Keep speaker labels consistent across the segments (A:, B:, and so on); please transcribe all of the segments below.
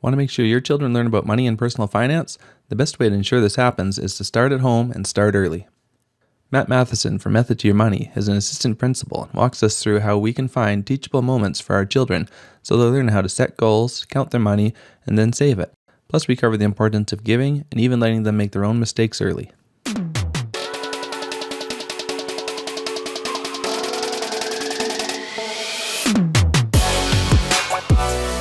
A: Want to make sure your children learn about money and personal finance? The best way to ensure this happens is to start at home and start early. Matt Matheson from Method to Your Money is an assistant principal and walks us through how we can find teachable moments for our children so they learn how to set goals, count their money, and then save it. Plus, we cover the importance of giving and even letting them make their own mistakes early.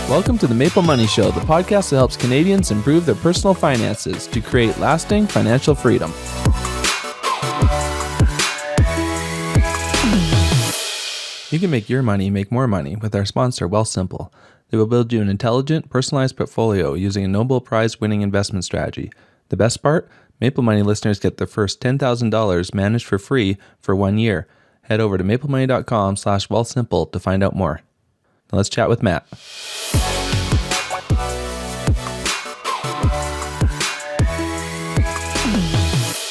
A: Welcome to the MapleMoney Show, the podcast that helps Canadians improve their personal finances to create lasting financial freedom. You can make your money make more money with our sponsor, Wealthsimple. They will build you an intelligent, personalized portfolio using a Nobel Prize-winning investment strategy. The best part? MapleMoney listeners get their first $10,000 managed for free for 1 year. Head over to maplemoney.com/wealthsimple to find out more. Now let's chat with Matt.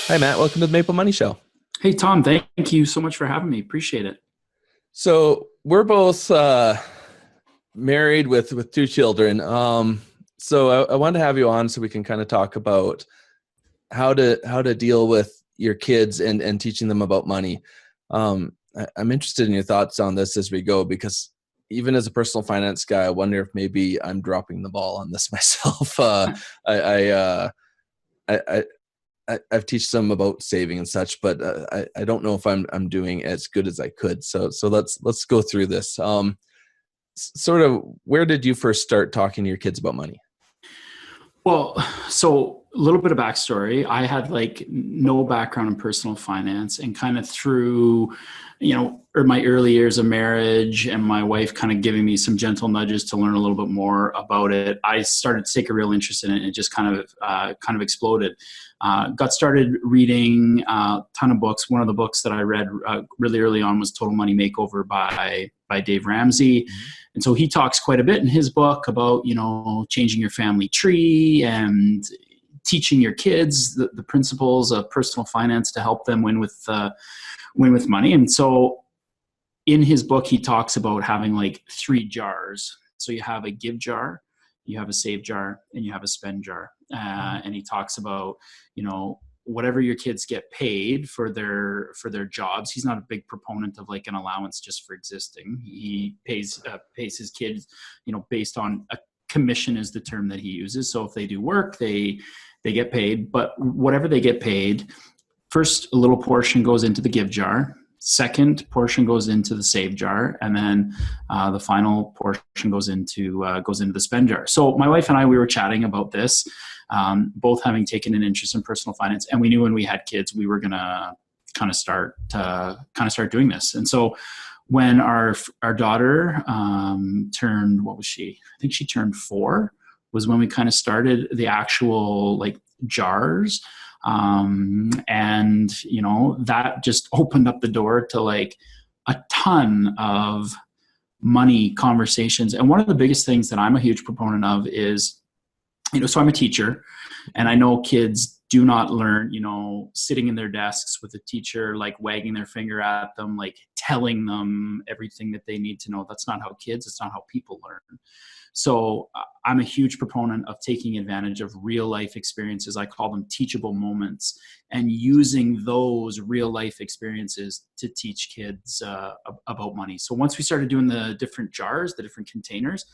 A: Hi, Matt. Welcome to the Maple Money Show.
B: Hey, Tom. Thank you so much for having me. Appreciate it.
A: So we're both married with two children. So I wanted to have you on so we can kind of talk about how to deal with your kids and teaching them about money. I'm interested in your thoughts on this as we go, because even as a personal finance guy, I wonder if maybe I'm dropping the ball on this myself. I've teach them about saving and such, but I don't know if I'm doing as good as I could. So let's go through this. Sort of, where did you first start talking to your kids about money?
B: Well, so a little bit of backstory. I had no background in personal finance, and kind of through, my early years of marriage and my wife kind of giving me some gentle nudges to learn a little bit more about it, I started to take a real interest in it, and it just kind of exploded. Got started reading a ton of books. One of the books that I read really early on was Total Money Makeover by Dave Ramsey. Mm-hmm. And so he talks quite a bit in his book about, changing your family tree and teaching your kids the principles of personal finance to help them win with money. And so in his book, he talks about having 3 jars. So you have a give jar, you have a save jar, and you have a spend jar. And he talks about, whatever your kids get paid for their jobs. He's not a big proponent of an allowance just for existing. He pays his kids, based on a commission is the term that he uses. So if they do work, they get paid. But whatever they get paid, first a little portion goes into the give jar. Second portion goes into the save jar, and then the final portion goes into the spend jar. So my wife and I, we were chatting about this, both having taken an interest in personal finance, and we knew when we had kids we were gonna kind of start doing this. And so when our daughter turned, what was she? I think she turned 4. Was when we kind of started the actual jars. And that just opened up the door to a ton of money conversations. And one of the biggest things that I'm a huge proponent of is, so I'm a teacher, and I know kids do not learn, sitting in their desks with a teacher, wagging their finger at them, telling them everything that they need to know. That's not how it's not how people learn. So I'm a huge proponent of taking advantage of real life experiences. I call them teachable moments, and using those real life experiences to teach kids about money. So once we started doing the different jars, the different containers,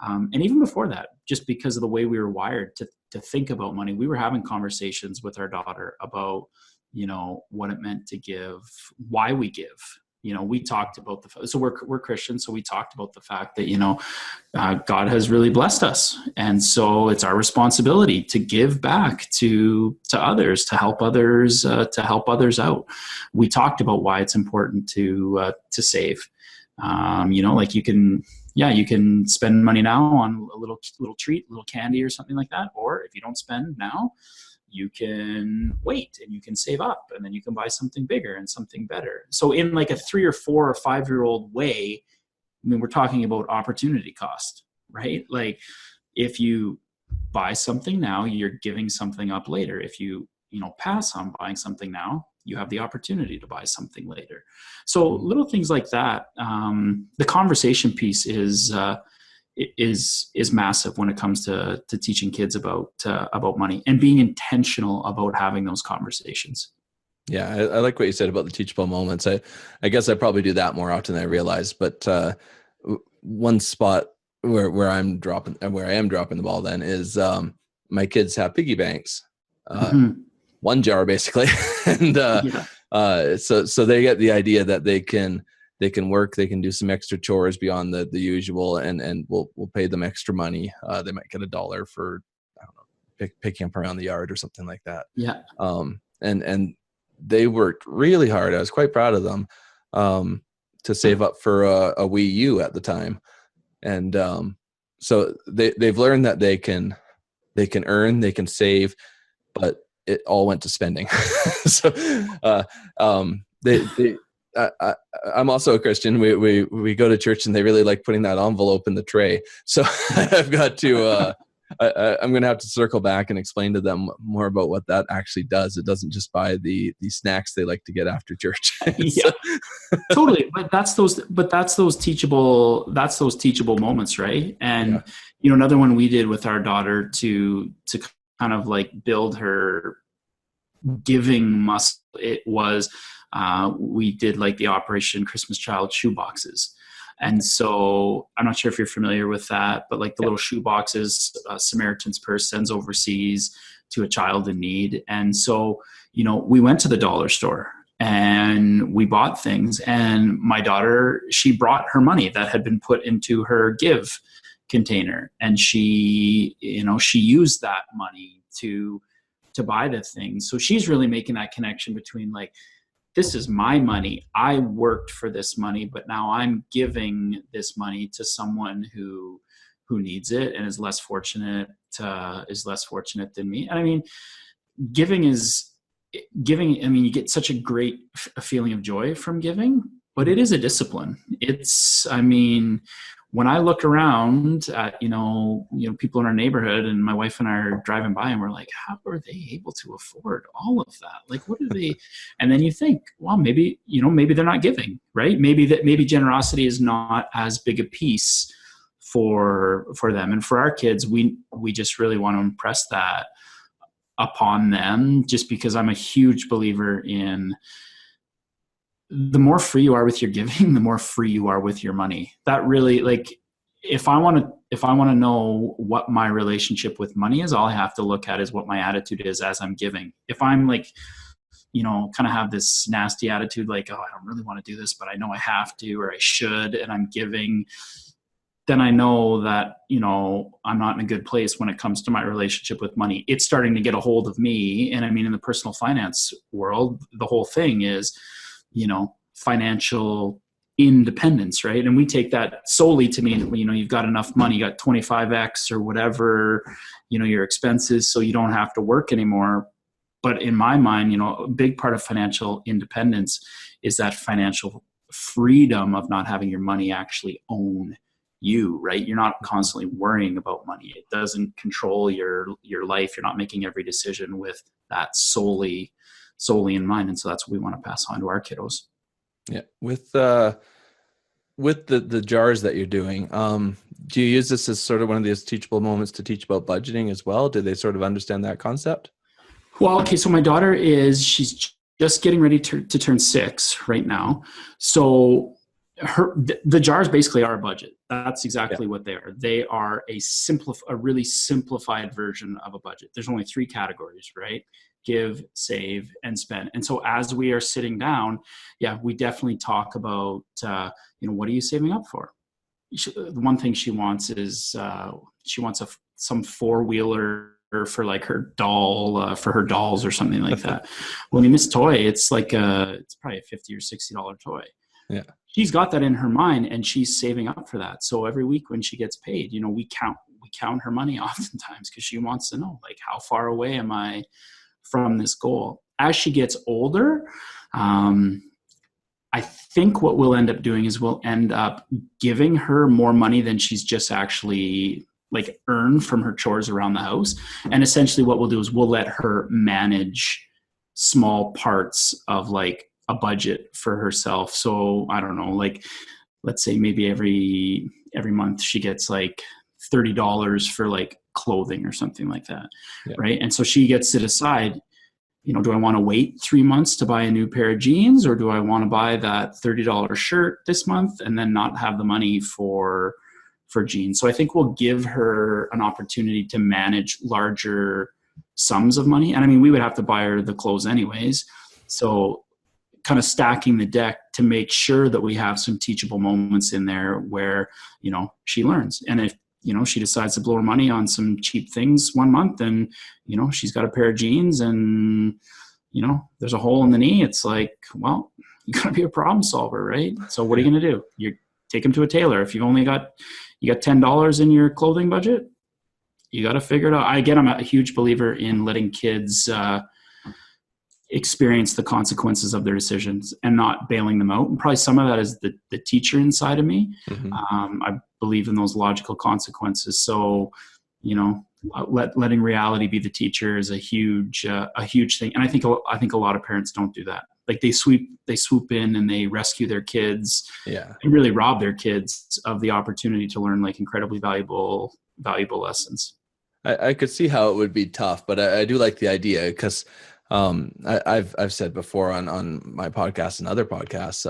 B: and even before that, just because of the way we were wired to think about money, we were having conversations with our daughter about, what it meant to give, why we give. We talked about so we're Christians, so we talked about the fact that, God has really blessed us. And so it's our responsibility to give back to others, to help others out. We talked about why it's important to save. You can spend money now on a little treat, a little candy or something like that. Or if you don't spend now, you can wait and you can save up, and then you can buy something bigger and something better. So in a 3 or 4 or 5-year-old way, we're talking about opportunity cost, right? If you buy something now, you're giving something up later. If you pass on buying something now, you have the opportunity to buy something later. So little things like that. The conversation piece is is massive when it comes to teaching kids about money and being intentional about having those conversations.
A: Yeah, I like what you said about the teachable moments. I guess I probably do that more often than I realize. But one spot where I am dropping the ball then is my kids have piggy banks, one jar basically, and so they get the idea that they can work, they can do some extra chores beyond the usual, and we'll pay them extra money. They might get $1 for, I don't know, picking up around the yard or something like that.
B: Yeah.
A: And they worked really hard. I was quite proud of them to save up for a Wii U at the time. And so they've learned that they can earn, they can save, but it all went to spending. So I'm also a Christian. We go to church, and they really like putting that envelope in the tray. So I've got to I'm going to have to circle back and explain to them more about what that actually does. It doesn't just buy the snacks they like to get after church.
B: Yeah, totally. But that's those teachable moments, right? And another one we did with our daughter to kind of like build her giving muscle. It was we did like the Operation Christmas Child shoe boxes. And so I'm not sure if you're familiar with that, but like the little shoe boxes, Samaritan's Purse sends overseas to a child in need. And so, we went to the dollar store and we bought things, and my daughter, she brought her money that had been put into her give container, and she used that money to buy the things. So she's really making that connection between like, this is my money. I worked for this money, but now I'm giving this money to someone who needs it and is less fortunate than me. And I mean, giving. I mean, you get such a great feeling of joy from giving, but it is a discipline. When I look around at, people in our neighborhood, and my wife and I are driving by, and we're like, how are they able to afford all of that? Like, what are they? And then you think, well, maybe they're not giving, right? Maybe generosity is not as big a piece for them. And for our kids, we just really want to impress that upon them, just because I'm a huge believer in the more free you are with your giving, the more free you are with your money. That really, like, if I want to know what my relationship with money is, all I have to look at is what my attitude is as I'm giving. If I'm like, kind of have this nasty attitude, like, oh, I don't really want to do this, but I know I have to, or I should, and I'm giving, then I know that, I'm not in a good place when it comes to my relationship with money. It's starting to get a hold of me. And I mean, in the personal finance world, the whole thing is, financial independence, right? And we take that solely to mean, you've got enough money, you got 25x or whatever, your expenses, so you don't have to work anymore. But in my mind, a big part of financial independence is that financial freedom of not having your money actually own you, right? You're not constantly worrying about money. It doesn't control your life. You're not making every decision with that solely in mind. And so that's what we want to pass on to our kiddos.
A: Yeah. With the jars that you're doing, do you use this as sort of one of these teachable moments to teach about budgeting as well? Do they sort of understand that concept?
B: Well, okay. So my daughter she's just getting ready to turn 6 right now. So the jars basically are a budget. That's exactly what they are. They are a really simplified version of a budget. There's only 3 categories, right? Give, save, and spend. And so as we are sitting down, we definitely talk about, what are you saving up for? The one thing she wants is she wants some 4-wheeler for like her doll, for her dolls or something like that. Well, this toy, it's like it's probably a $50 or $60 toy.
A: Yeah.
B: She's got that in her mind, and she's saving up for that. So every week when she gets paid, we count her money oftentimes, because she wants to know, like, how far away am I from this goal? As she gets older, I think what we'll end up doing is we'll end up giving her more money than she's just actually like earned from her chores around the house. And essentially what we'll do is we'll let her manage small parts of like a budget for herself. So I don't know, like, let's say maybe every every month she gets like $30 for like clothing or something like that.
A: Yeah.
B: Right. And so she gets to decide, do I want to wait 3 months to buy a new pair of jeans, or do I want to buy that $30 shirt this month and then not have the money for jeans? So I think we'll give her an opportunity to manage larger sums of money. And I mean, we would have to buy her the clothes anyways. So kind of stacking the deck to make sure that we have some teachable moments in there where, she learns. And if, she decides to blow her money on some cheap things one month, and, she's got a pair of jeans and, there's a hole in the knee. It's like, well, you gotta be a problem solver, right? So what are you going to do? You take them to a tailor. If you got $10 in your clothing budget, you got to figure it out. I'm a huge believer in letting kids, experience the consequences of their decisions and not bailing them out. And probably some of that is the teacher inside of me.
A: Mm-hmm.
B: I believe in those logical consequences. So, letting reality be the teacher is a huge thing. And I think a lot of parents don't do that. Like they swoop in and they rescue their kids, and really rob their kids of the opportunity to learn like incredibly valuable lessons.
A: I could see how it would be tough, but I do like the idea, because I've said before on my podcast and other podcasts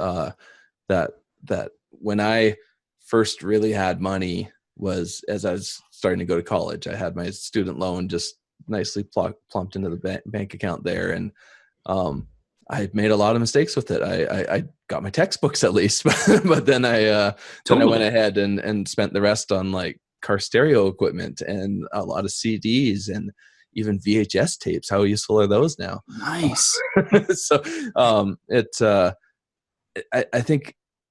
A: that when I first really had money was as I was starting to go to college. I had my student loan just nicely plumped into the bank account there, and I made a lot of mistakes with it. I got my textbooks at least, but then I went ahead and spent the rest on like car stereo equipment and a lot of CDs and even VHS tapes. How useful are those now?
B: Nice.
A: So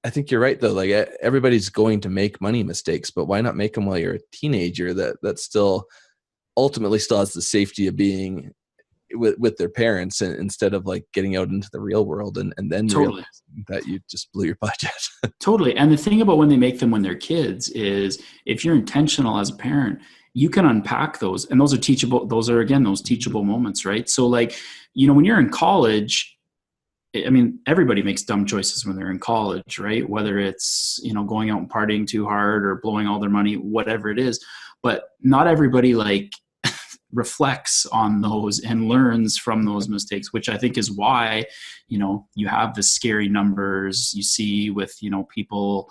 A: I think you're right though. Like everybody's going to make money mistakes, but why not make them while you're a teenager that still ultimately still has the safety of being with their parents, and instead of like getting out into the real world and then realizing that you just blew your budget.
B: Totally. And the thing about when they make them when they're kids is if you're intentional as a parent, you can unpack those, and those are teachable. Those are, again, those teachable moments, right? So like, when you're in college, I mean, everybody makes dumb choices when they're in college, right? Whether it's, going out and partying too hard or blowing all their money, whatever it is, but not everybody like reflects on those and learns from those mistakes, which I think is why, you have the scary numbers you see with, people,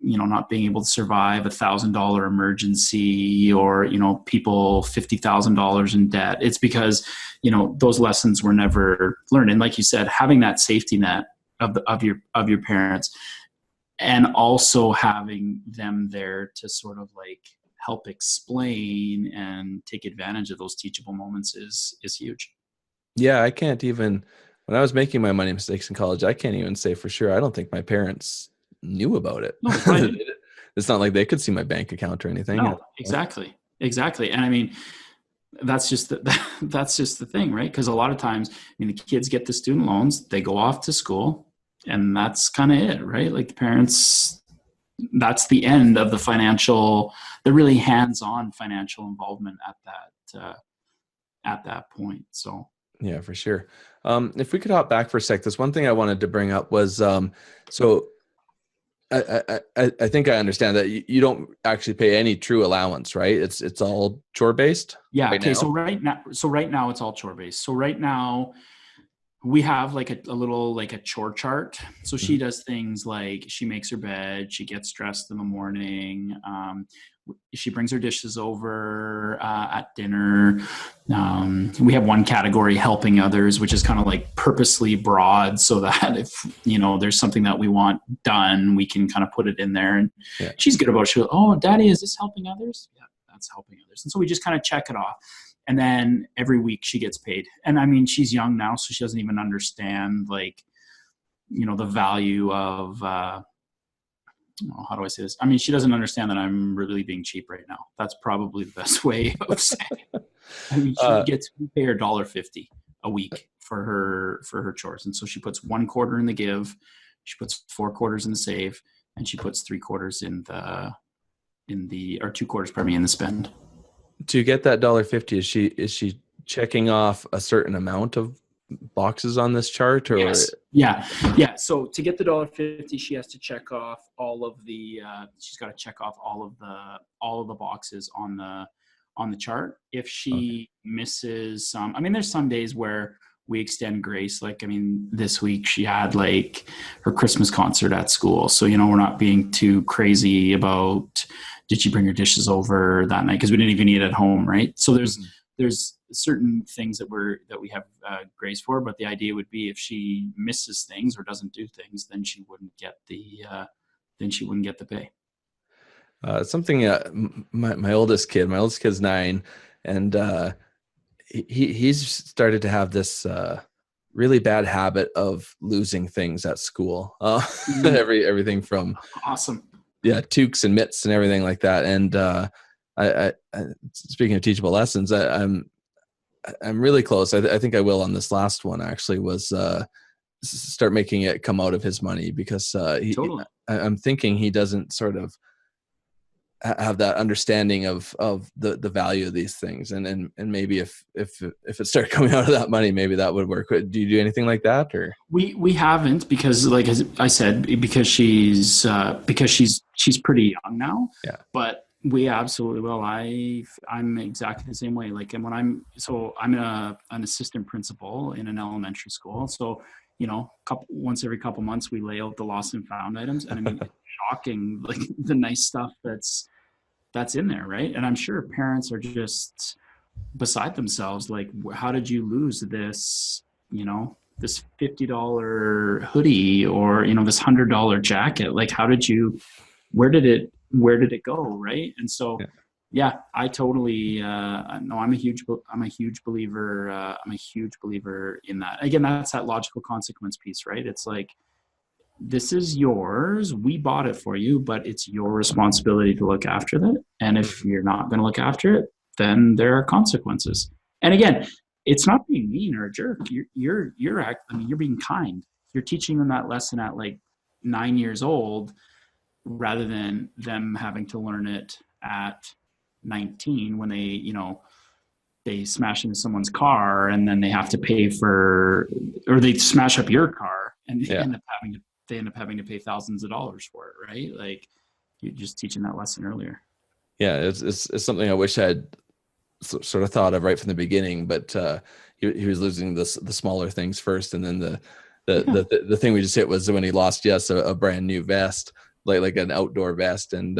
B: not being able to survive $1,000 emergency, or, people $50,000 in debt. It's because, those lessons were never learned. And like you said, having that safety net of your parents, and also having them there to sort of like help explain and take advantage of those teachable moments is huge.
A: Yeah. I can't even, when I was making my money mistakes in college, I can't even say for sure. I don't think my parents knew about it.
B: No,
A: it's not like they could see my bank account or anything.
B: No, exactly. And I mean, that's just the thing, right? Because a lot of times, the kids get the student loans, they go off to school, and that's kind of it, right? Like the parents, that's the end of the really hands-on financial involvement at that point. So
A: yeah, for sure. If we could hop back for a sec, this one thing I wanted to bring up was, so I think I understand that you don't actually pay any true allowance, right? It's all chore based.
B: Yeah.
A: Right
B: okay.
A: now?
B: So right now it's all chore based. So right now we have like a little, like a chore chart. So she does things like she makes her bed, she gets dressed in the morning. She brings her dishes over at dinner. We have one category, helping others, which is kind of like purposely broad, so that if there's something that we want done, we can kind of put it in there. And she's good about it. She'll, oh, Daddy, is this helping others? Yeah, that's helping others. And so we just kind of check it off. And then every week she gets paid. And I mean, she's young now, so she doesn't even understand like, the value of how do I say this? I mean, she doesn't understand that I'm really being cheap right now. That's probably the best way of saying it. I mean, we pay her $1.50 a week for her chores. And so she puts 1 quarter in the give, she puts 4 quarters in the save, and she puts 3 quarters or 2 quarters, in the spend.
A: To get that $1.50, is she checking off a certain amount of boxes on this chart, or
B: Yes. Yeah. Yeah. So to get the $1.50, she has to check off all of the, she's got to check off all of the boxes on the chart. If
A: Okay.
B: she misses some, I mean, there's some days where we extend grace. Like, I mean, this week she had like her Christmas concert at school. So, we're not being too crazy about, did she bring her dishes over that night? Cause we didn't even eat at home. Right. So there's certain things that we have grace for, but the idea would be if she misses things or doesn't do things, then she wouldn't get the pay.
A: Something my oldest kid's 9, and he's started to have this really bad habit of losing things at school. Everything from
B: Awesome.
A: toques and mitts and everything like that. And I speaking of teachable lessons, I'm really close. I think I will on this last one actually was start making it come out of his money, because
B: Totally.
A: I'm thinking he doesn't sort of have that understanding of the value of these things, and maybe if it started coming out of that money, maybe that would work. Do you do anything like that, or?
B: We haven't, because like as I said, because she's pretty young now.
A: Yeah.
B: But we absolutely will. I'm exactly the same way. Like, and when I'm an assistant principal in an elementary school. So, once every couple months we lay out the lost and found items, and I mean, it's shocking, like the nice stuff that's in there, right? And I'm sure parents are just beside themselves. Like, how did you lose this? This $50 hoodie, or this $100 jacket? Like, where did it go, right? And so yeah, I totally no, I'm a huge believer in that. Again, that's that logical consequence piece, right? It's like, this is yours, we bought it for you, but it's your responsibility to look after that. And if you're not going to look after it, then there are consequences. And again, it's not being mean or a jerk. You're being kind. You're teaching them that lesson at like 9 years old, rather than them having to learn it at 19 when they smash into someone's car, and then they have to pay for, or they smash up your car, and they end up having to pay thousands of dollars for it, right? Like, you're just teaching that lesson earlier.
A: Yeah, it's something I wish I had sort of thought of right from the beginning, but he was losing the smaller things first, and then the thing we just hit was when he lost a brand new vest, like an outdoor vest, and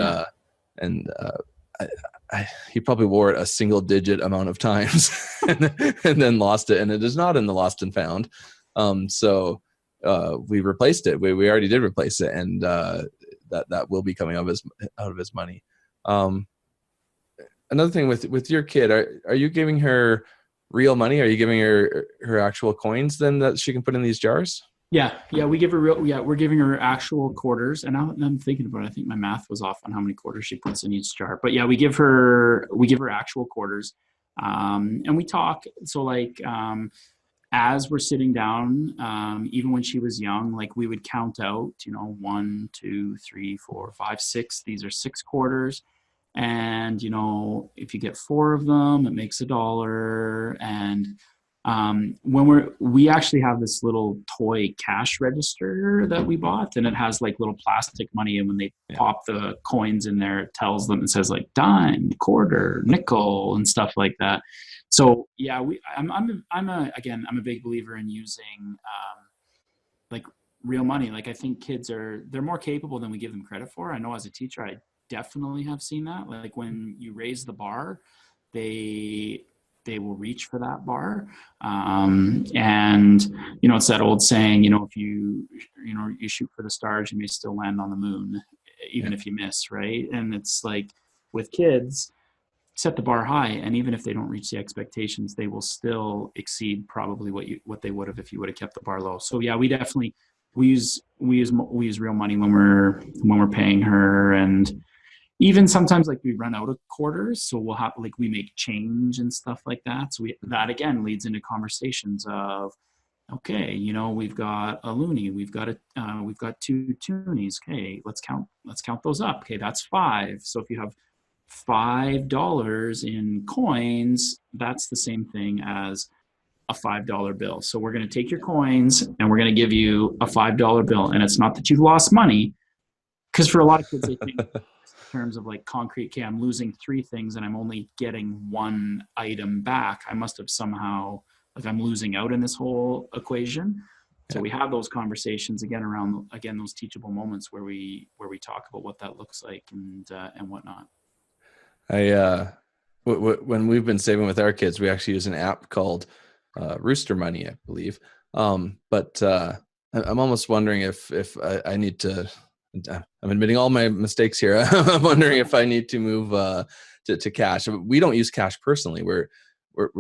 A: he probably wore it a single digit amount of times and then lost it, and it is not in the lost and found. So we replaced it. We already did replace it, and that will be coming out of his money. Another thing with your kid, are you giving her real money? Are you giving her actual coins then that she can put in these jars?
B: Yeah, we give her we're giving her actual quarters. And I'm thinking about it, I think my math was off on how many quarters she puts in each jar. But yeah, we give her actual quarters. And we talk. So like, as we're sitting down, even when she was young, like we would count out, 1, 2, 3, 4, 5, 6. These are 6 quarters. And, if you get 4 of them, it makes $1. And when we actually have this little toy cash register that we bought, and it has like little plastic money, and when they pop the coins in there, it tells them, it says like dime, quarter, nickel, and stuff like that. So yeah, I'm a big believer in using like real money. Like, I think kids they're more capable than we give them credit for. I know as a teacher, I definitely have seen that. Like, when you raise the bar, they will reach for that bar. And it's that old saying, if you shoot for the stars, you may still land on the moon, even if you miss, right? And it's like, with kids, set the bar high, and even if they don't reach the expectations, they will still exceed probably what they would have if you would have kept the bar low. So yeah, we definitely we use real money when we're paying her. And even sometimes, like, we run out of quarters, so we'll have, like, we make change and stuff like that. So that again leads into conversations of, okay, we've got a loonie, we've got 2 toonies. Okay, let's count those up. Okay, that's 5. So if you have $5 in coins, that's the same thing as a $5 bill. So we're going to take your coins and we're going to give you a $5 bill. And it's not that you've lost money, because for a lot of kids, they think in terms of like concrete, okay, I'm losing 3 things and I'm only getting 1 item back. I must have somehow, like, I'm losing out in this whole equation. So we have those conversations again around, again, those teachable moments where we talk about what that looks like and whatnot.
A: When we've been saving with our kids, we actually use an app called Rooster Money, I believe. But I'm almost wondering if I need to. I'm admitting all my mistakes here. I'm wondering if I need to move to cash. We don't use cash personally. We're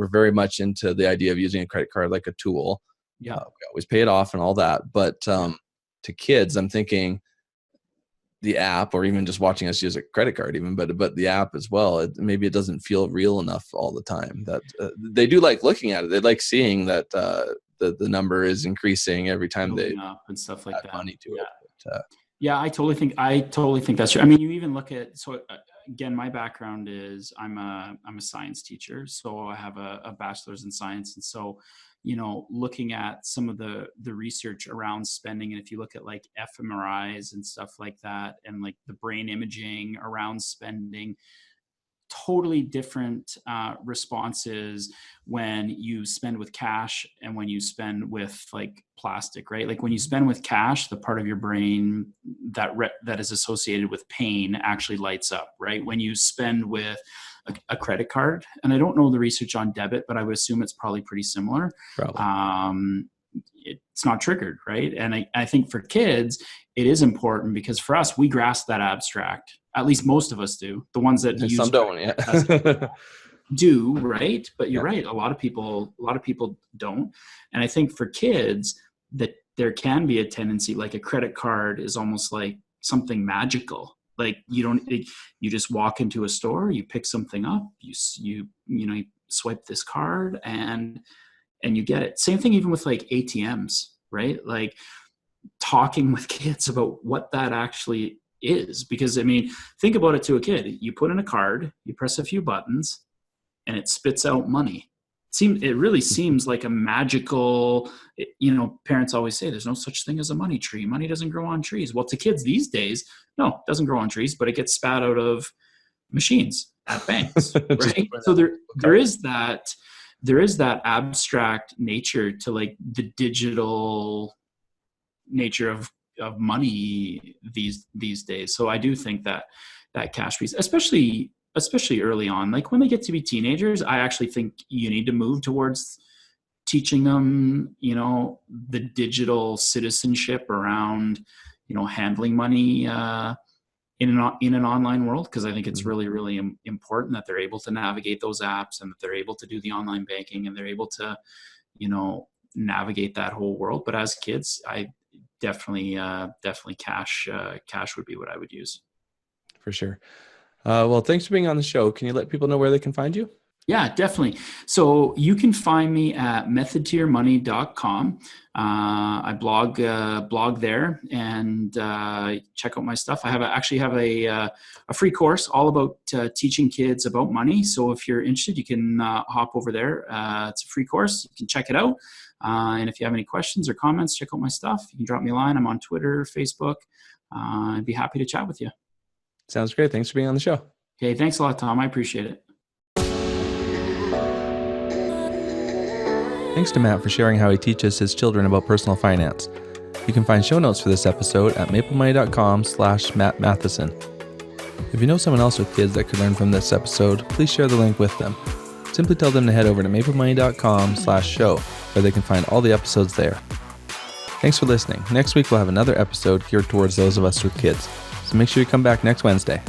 A: very much into the idea of using a credit card like a tool.
B: Yeah,
A: we always pay it off and all that. But to kids, I'm thinking the app, or even just watching us use a credit card, even, but the app as well. Maybe it doesn't feel real enough all the time. That they do like looking at it. They like seeing that the number is increasing every time they
B: up and stuff like
A: add
B: that.
A: money to it. But,
B: yeah, I totally think that's true. I mean, you even look at, so again, my background is I'm a science teacher, so I have a bachelor's in science, and so, you know, looking at some of the research around spending, and if you look at like fMRIs and stuff like that, and like the brain imaging around spending, totally different responses when you spend with cash and when you spend with like plastic, right? Like when you spend with cash, the part of your brain that is associated with pain actually lights up, right? When you spend with a credit card, and I don't know the research on debit, but I would assume it's probably pretty similar.
A: probably.
B: It's not triggered, right? And I think for kids, it is important because for us, we grasp that abstract. At least most of us do. The ones that use
A: Some don't, yeah.
B: do, right? But you're right. A lot of people don't. And I think for kids, that there can be a tendency, like a credit card is almost like something magical. Like you just walk into a store, you pick something up, you swipe this card and you get it. Same thing even with like ATMs, right? Like talking with kids about what that actually is, because I mean, think about it to a kid. You put in a card, you press a few buttons, and it spits out money. It really seems like a magical, you know, parents always say there's no such thing as a money tree. Money doesn't grow on trees. Well, to kids these days, no, it doesn't grow on trees, but it gets spat out of machines at banks, right? So there is that abstract nature to like the digital nature of money these days. So I do think that cash piece, especially early on, like when they get to be teenagers, I actually think you need to move towards teaching them, you know, the digital citizenship around, you know, handling money in an online world, because I think it's really, really important that they're able to navigate those apps and that they're able to do the online banking and they're able to, you know, navigate that whole world. But as kids, I definitely cash would be what I would use. For sure.
A: Well, thanks for being on the show. Can you let people know where they can find you?
B: Yeah, definitely. So you can find me at methodtoyourmoney.com. I blog there and check out my stuff. I actually have a free course all about teaching kids about money. So if you're interested, you can hop over there. It's a free course. You can check it out. And if you have any questions or comments, check out my stuff. You can drop me a line. I'm on Twitter, Facebook. I'd be happy to chat with you.
A: Sounds great. Thanks for being on the show.
B: Okay, thanks a lot, Tom. I appreciate it.
A: Thanks to Matt for sharing how he teaches his children about personal finance. You can find show notes for this episode at MapleMoney.com/Matt Matheson. If you know someone else with kids that could learn from this episode, please share the link with them. Simply tell them to head over to MapleMoney.com/show, where they can find all the episodes there. Thanks for listening. Next week we'll have another episode geared towards those of us with kids. So make sure you come back next Wednesday.